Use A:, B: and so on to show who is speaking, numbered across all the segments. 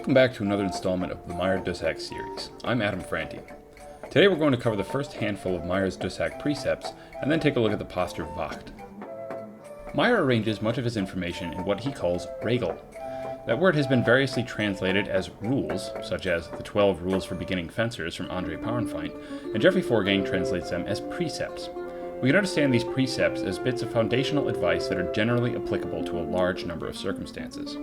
A: Welcome back to another installment of the Meyer Dusack series. I'm Adam Franti. Today we're going to cover the first handful of Meyer Dusack precepts and then take a look at the posture Wacht. Meyer arranges much of his information in what he calls Regel. That word has been variously translated as rules, such as the 12 Rules for Beginning Fencers from Andre Paurenfeind, and Jeffrey Forgang translates them as precepts. We can understand these precepts as bits of foundational advice that are generally applicable to a large number of circumstances.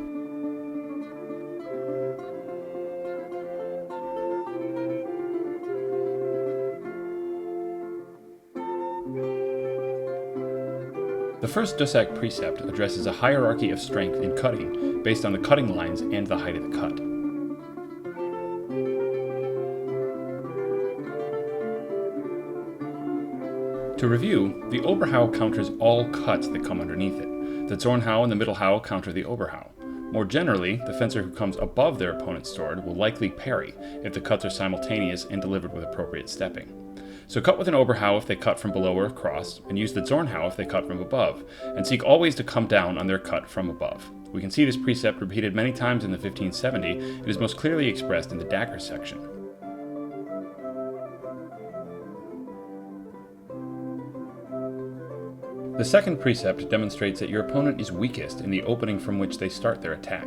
A: The first Dusack precept addresses a hierarchy of strength in cutting based on the cutting lines and the height of the cut. To review, the Oberhau counters all cuts that come underneath it. The Zornhau and the Mittelhau counter the Oberhau. More generally, the fencer who comes above their opponent's sword will likely parry if the cuts are simultaneous and delivered with appropriate stepping. So cut with an Oberhau if they cut from below or across, and use the Zornhau if they cut from above, and seek always to come down on their cut from above. We can see this precept repeated many times in the 1570, and is most clearly expressed in the dagger section. The second precept demonstrates that your opponent is weakest in the opening from which they start their attack.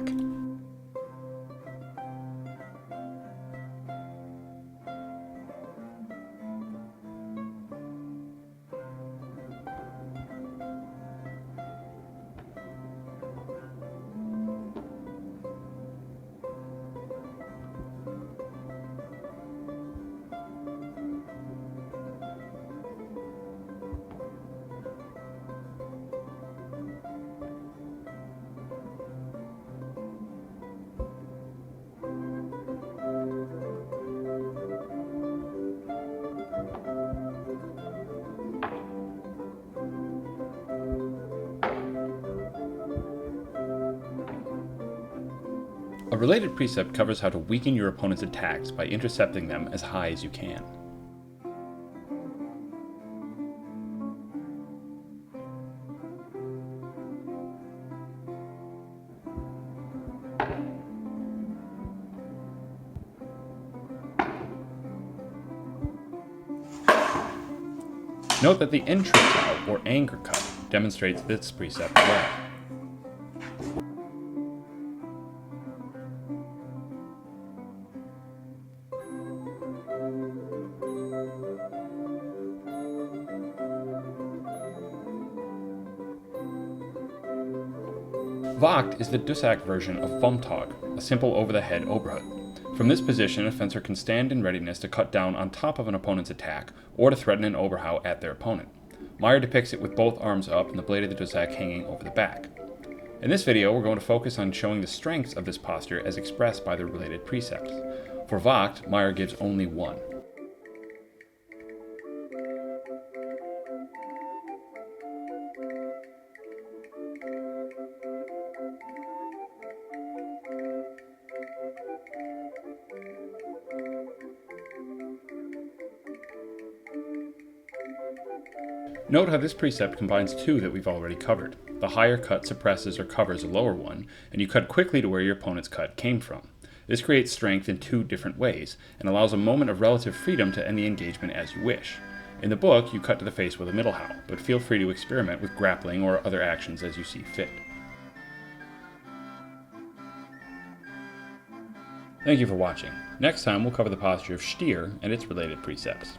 A: A related precept covers how to weaken your opponent's attacks by intercepting them as high as you can. Note that the entrecau, or anger cut, demonstrates this precept well. Wacht is the Dusack version of Vomtag, a simple over-the-head Oberhut. From this position, a fencer can stand in readiness to cut down on top of an opponent's attack, or to threaten an Oberhau at their opponent. Meyer depicts it with both arms up and the blade of the Dusack hanging over the back. In this video, we're going to focus on showing the strengths of this posture as expressed by the related precepts. For Wacht, Meyer gives only one. Note how this precept combines two that we've already covered. The higher cut suppresses or covers a lower one, and you cut quickly to where your opponent's cut came from. This creates strength in two different ways, and allows a moment of relative freedom to end the engagement as you wish. In the book, you cut to the face with a Mittelhau, but feel free to experiment with grappling or other actions as you see fit. Thank you for watching. Next time we'll cover the posture of Stier and its related precepts.